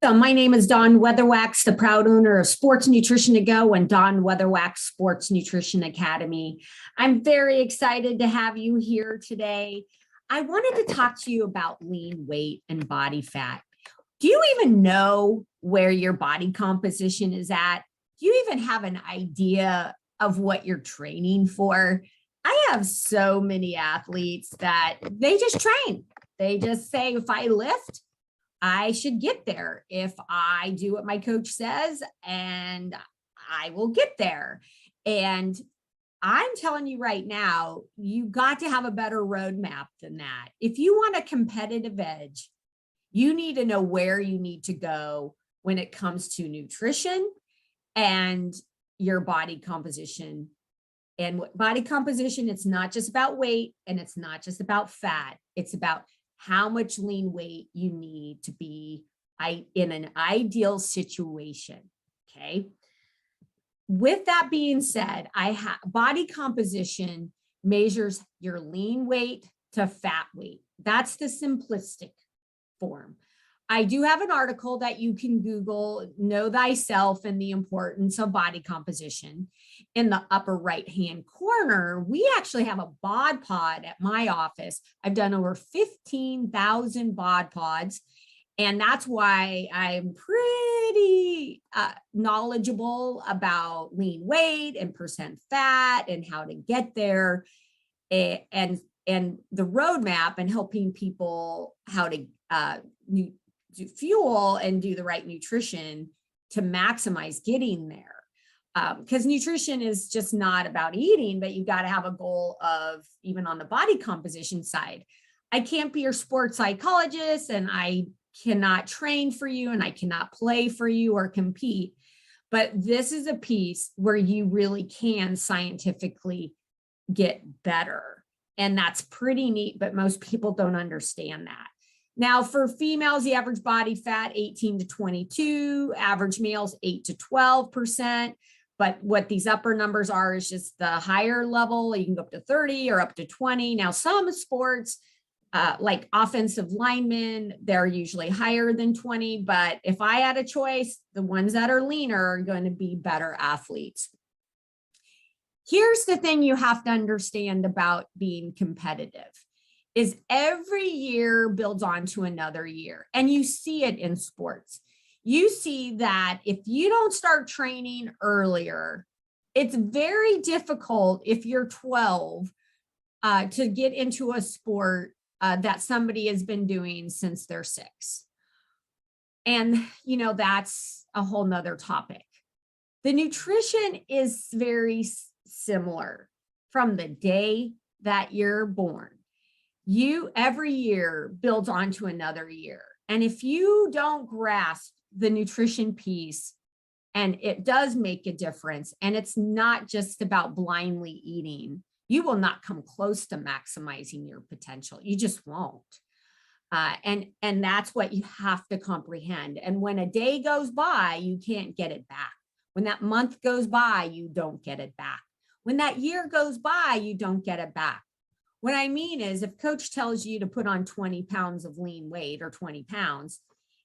So my name is Dawn Weatherwax, the proud owner of Sports Nutrition to Go and Dawn Weatherwax Sports Nutrition Academy. I'm very excited to have you here today. I wanted to talk to you about lean weight and body fat. Do you even know where your body composition is at? Do you even have an idea of what you're training for? I have so many athletes that they just train. They just say, if I lift, I should get there. If I do what my coach says, and I will get there. And I'm telling you right now, you got to have a better roadmap than that. If you want a competitive edge, you need to know where you need to go when it comes to nutrition and your body composition. And body composition, it's not just about weight and it's not just about fat. It's about how much lean weight you need to be in an ideal situation. Okay. With that being said, body composition measures your lean weight to fat weight. That's the simplistic form. I do have an article that you can Google, Know Thyself and the Importance of Body Composition. In the upper right-hand corner, we actually have a bod pod at my office. I've done over 15,000 bod pods, and that's why I'm pretty knowledgeable about lean weight and percent fat and how to get there, and the roadmap and helping people how to do fuel and do the right nutrition to maximize getting there. Because nutrition is just not about eating, but you've got to have a goal of, even on the body composition side, I can't be your sports psychologist and I cannot train for you and I cannot play for you or compete. But this is a piece where you really can scientifically get better. And that's pretty neat, but most people don't understand that. Now, for females, the average body fat 18 to 22, average males 8 to 12%. But what these upper numbers are is just the higher level. You can go up to 30 or up to 20. Now, some sports, like offensive linemen, they're usually higher than 20. But if I had a choice, the ones that are leaner are going to be better athletes. Here's the thing you have to understand about being competitive. Is every year builds on to another year. And you see it in sports. You see that if you don't start training earlier, it's very difficult if you're 12 to get into a sport that somebody has been doing since they're 6. And, that's a whole nother topic. The nutrition is very similar from the day that you're born. Every year builds onto another year. And if you don't grasp the nutrition piece, and it does make a difference, and it's not just about blindly eating, you will not come close to maximizing your potential. You just won't. And that's what you have to comprehend. And when a day goes by, you can't get it back. When that month goes by, you don't get it back. When that year goes by, you don't get it back. What I mean is, if coach tells you to put on 20 pounds of lean weight or 20 pounds,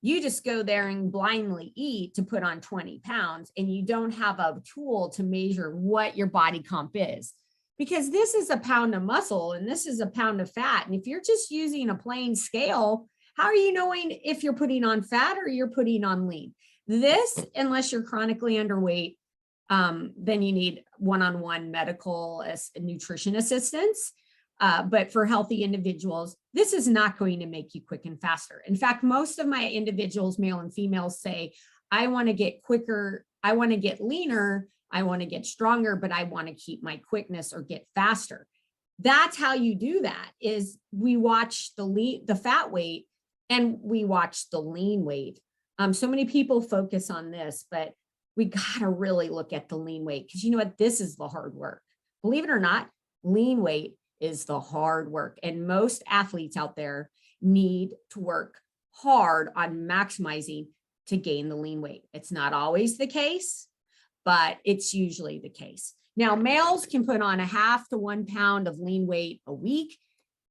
you just go there and blindly eat to put on 20 pounds, and you don't have a tool to measure what your body comp is. Because this is a pound of muscle and this is a pound of fat. And if you're just using a plain scale, how are you knowing if you're putting on fat or you're putting on lean? This, unless you're chronically underweight, then you need one-on-one medical nutrition assistance. But for healthy individuals, this is not going to make you quick and faster. In fact, most of my individuals, male and female, say, I want to get quicker, I want to get leaner, I want to get stronger, but I want to keep my quickness or get faster. That's how you do that, is we watch the fat weight and we watch the lean weight. So many people focus on this, but we got to really look at the lean weight, because you know what? This is the hard work. Believe it or not, lean weight is the hard work. And most athletes out there need to work hard on maximizing to gain the lean weight. It's not always the case, but it's usually the case. Now, males can put on 1/2 to 1 pound of lean weight a week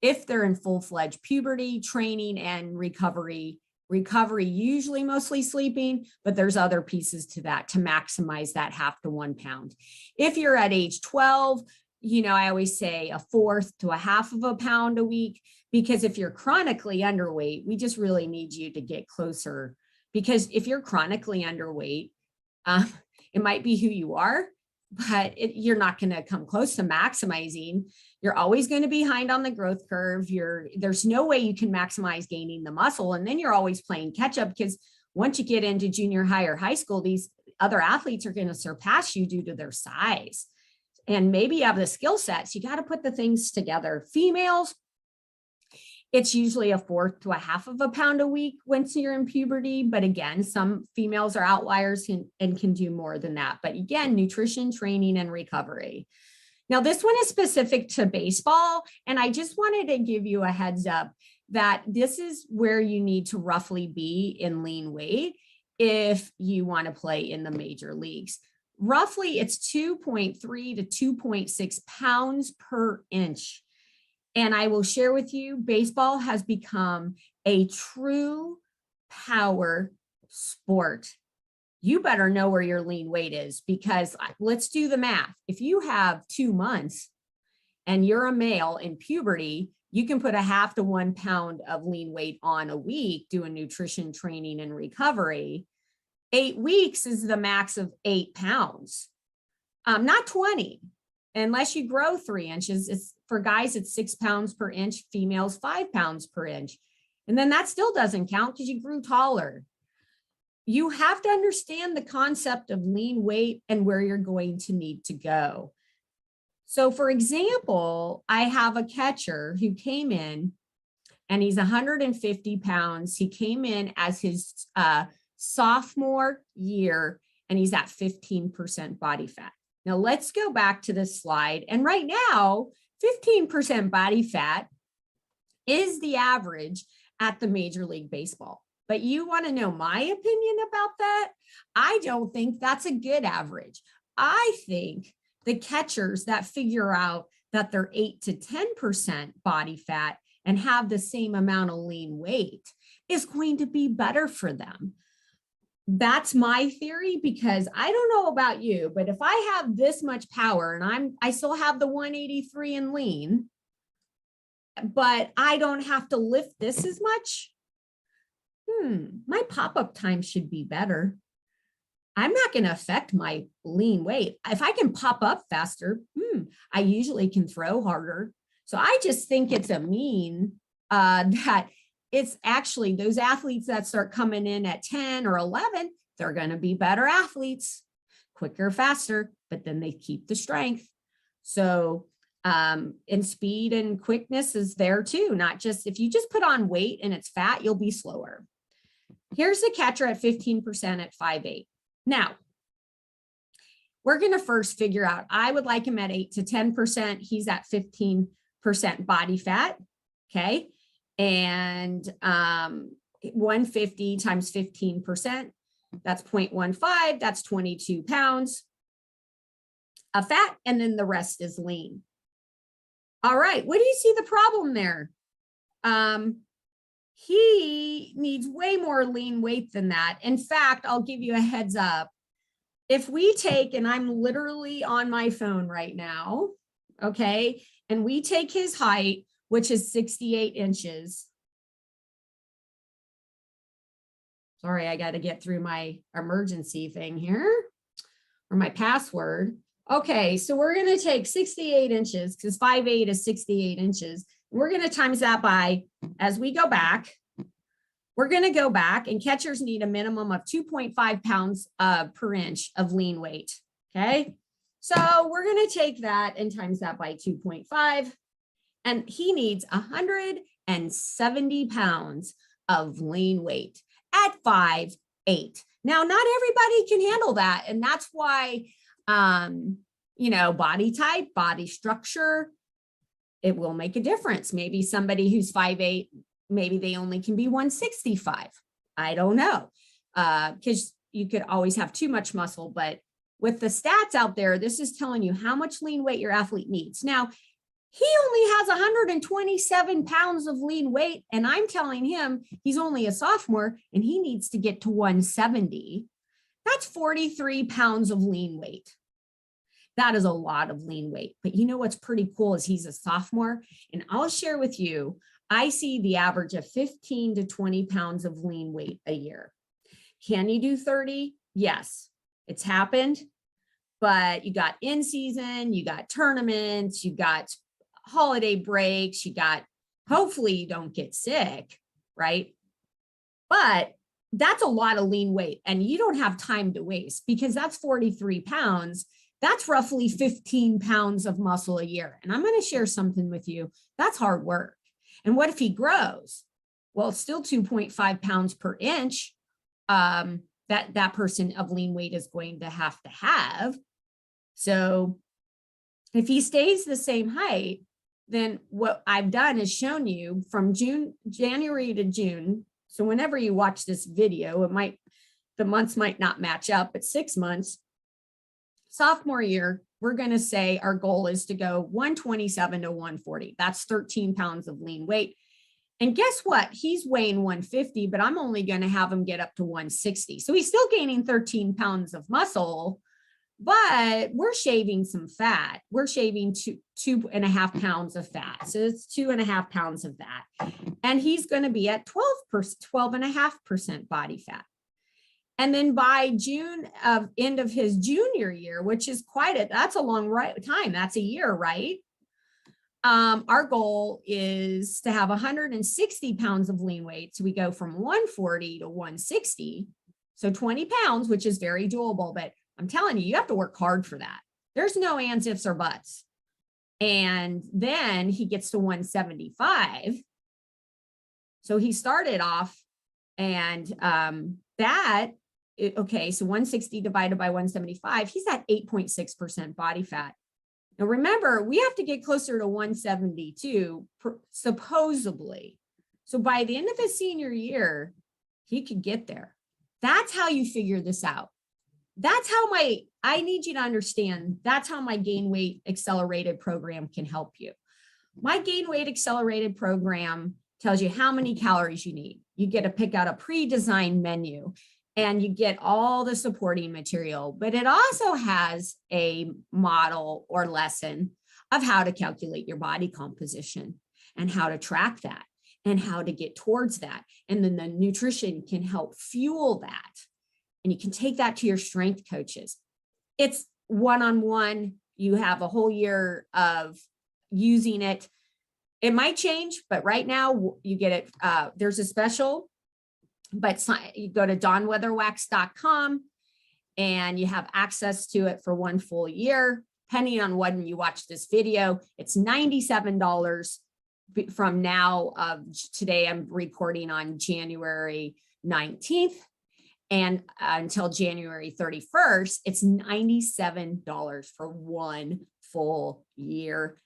if they're in full-fledged puberty, training, and recovery recovery, usually mostly sleeping, but there's other pieces to that to maximize that 1/2 to 1 pound. If you're at age 12, I always say 1/4 to 1/2 of a pound a week, because if you're chronically underweight, we just really need you to get closer, because if you're chronically underweight, it might be who you are, but you're not going to come close to maximizing. You're always going to be behind on the growth curve. There's no way you can maximize gaining the muscle. And then you're always playing catch up, because once you get into junior high or high school, these other athletes are going to surpass you due to their size. And maybe you have the skill sets. You got to put the things together. Females, it's usually 1/4 to 1/2 of a pound a week once you're in puberty. But again, some females are outliers and can do more than that. But again, nutrition, training, and recovery. Now, this one is specific to baseball. And I just wanted to give you a heads up that this is where you need to roughly be in lean weight if you want to play in the major leagues. Roughly, it's 2.3 to 2.6 pounds per inch. And I will share with you, baseball has become a true power sport. You better know where your lean weight is, because let's do the math. If you have 2 months and you're a male in puberty, you can put 1/2 to 1 pound of lean weight on a week doing nutrition, training, and recovery. 8 weeks is the max of 8 pounds, not 20. Unless you grow 3 inches, for guys, it's 6 pounds per inch, females, 5 pounds per inch. And then that still doesn't count because you grew taller. You have to understand the concept of lean weight and where you're going to need to go. So for example, I have a catcher who came in and he's 150 pounds. He came in as his sophomore year and he's at 15% body fat. Now let's go back to this slide. And right now, 15% body fat is the average at the Major League Baseball. But you want to know my opinion about that? I don't think that's a good average. I think the catchers that figure out that they're 8 to 10% body fat and have the same amount of lean weight is going to be better for them. That's my theory, because I don't know about you, but if I have this much power and I still have the 183 in lean, but I don't have to lift this as much, my pop-up time should be better. I'm not going to affect my lean weight. If I can pop up faster, I usually can throw harder. So I just think it's a mean that it's actually those athletes that start coming in at 10 or 11, they're going to be better athletes, quicker, faster, but then they keep the strength. So, and speed and quickness is there too. Not just, if you just put on weight and it's fat, you'll be slower. Here's the catcher at 15% at 5'8". Now, we're going to first figure out, I would like him at 8 to 10%. He's at 15% body fat. Okay. And 150 times 15%, that's 0.15, that's 22 pounds of fat, and then the rest is lean. All right, what do you see the problem there? He needs way more lean weight than that. In fact, I'll give you a heads up. If we take, and I'm literally on my phone right now, okay, and we take his height, which is 68 inches. Sorry, I got to get through my emergency thing here, or my password. Okay, so we're going to take 68 inches, because 5'8" is 68 inches. We're going to times that by, as we go back, we're going to go back, and catchers need a minimum of 2.5 pounds per inch of lean weight. Okay, so we're going to take that and times that by 2.5. And he needs 170 pounds of lean weight at 5'8". Now, not everybody can handle that. And that's why, body type, body structure, it will make a difference. Maybe somebody who's 5'8", maybe they only can be 165. I don't know, because you could always have too much muscle. But with the stats out there, this is telling you how much lean weight your athlete needs. Now, He only has 127 pounds of lean weight, and I'm telling him he's only a sophomore and he needs to get to 170. That's 43 pounds of lean weight. That is a lot of lean weight. But you know what's pretty cool is he's a sophomore, and I'll share with you, I see the average of 15 to 20 pounds of lean weight a year. Can you do 30? Yes, it's happened, but you got in season, you got tournaments, you got holiday breaks, you got, hopefully you don't get sick, right? But that's a lot of lean weight and you don't have time to waste because that's 43 pounds. That's roughly 15 pounds of muscle a year. And I'm going to share something with you. That's hard work. And what if he grows? Well, it's still 2.5 pounds per inch that person of lean weight is going to have. So if he stays the same height, then what I've done is shown you from January to June. So whenever you watch this video, the months might not match up, but 6 months. Sophomore year, we're going to say our goal is to go 127 to 140. That's 13 pounds of lean weight. And guess what? He's weighing 150, but I'm only going to have him get up to 160. So he's still gaining 13 pounds of muscle, but we're shaving some fat. We're shaving 2.5 pounds of fat. So it's 2.5 pounds of that. And he's going to be at 12.5% body fat. And then by June of end of his junior year, which is that's a long time. That's a year, right? Our goal is to have 160 pounds of lean weight. So we go from 140 to 160. So 20 pounds, which is very doable, but I'm telling you, you have to work hard for that. There's no ands, ifs, or buts. And then he gets to 175. So he started off and okay, so 160 divided by 175, he's at 8.6% body fat. Now remember, we have to get closer to 172, supposedly. So by the end of his senior year, he could get there. That's how you figure this out. That's how I need you to understand, that's how my Gain Weight Accelerated program can help you. My Gain Weight Accelerated program tells you how many calories you need. You get to pick out a pre-designed menu and you get all the supporting material, but it also has a model or lesson of how to calculate your body composition and how to track that and how to get towards that. And then the nutrition can help fuel that. And you can take that to your strength coaches. It's one-on-one. You have a whole year of using it. It might change, but right now you get it. There's a special, but you go to dawnweatherwax.com and you have access to it for 1 full year. Depending on when you watch this video, it's $97 from now. Today I'm recording on January 19th. And until January 31st, it's $97 for 1 full year.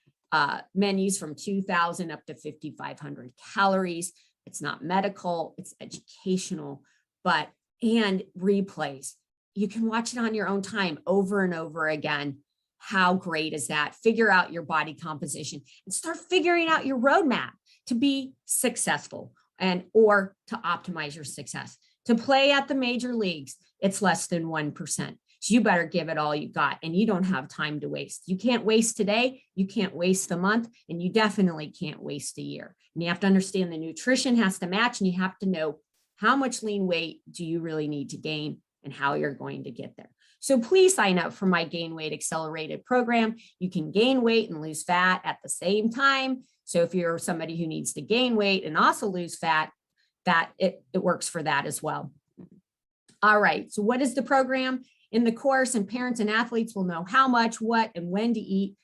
Menus from 2,000 up to 5,500 calories. It's not medical, it's educational, and replays. You can watch it on your own time over and over again. How great is that? Figure out your body composition and start figuring out your roadmap to be successful or to optimize your success. To play at the major leagues, it's less than 1%. So you better give it all you got, and you don't have time to waste. You can't waste today, you can't waste the month, and you definitely can't waste a year. And you have to understand the nutrition has to match, and you have to know how much lean weight do you really need to gain and how you're going to get there. So please sign up for my Gain Weight Accelerated program. You can gain weight and lose fat at the same time. So if you're somebody who needs to gain weight and also lose fat, it works for that as well. All right, so what is the program? In the course, and parents and athletes will know how much, what, and when to eat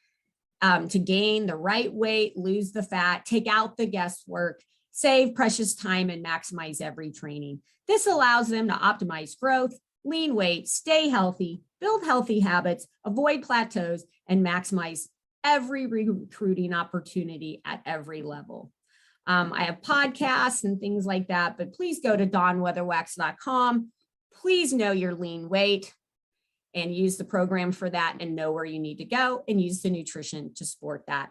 to gain the right weight, lose the fat, take out the guesswork, save precious time, and maximize every training. This allows them to optimize growth, lean weight, stay healthy, build healthy habits, avoid plateaus, and maximize every recruiting opportunity at every level. I have podcasts and things like that, but please go to dawnweatherwax.com. Please know your lean weight and use the program for that and know where you need to go and use the nutrition to support that.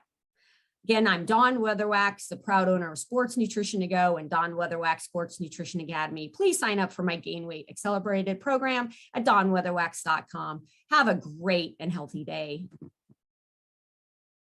Again, I'm Dawn Weatherwax, the proud owner of Sports Nutrition to Go and Dawn Weatherwax Sports Nutrition Academy. Please sign up for my Gain Weight Accelerated program at dawnweatherwax.com. Have a great and healthy day.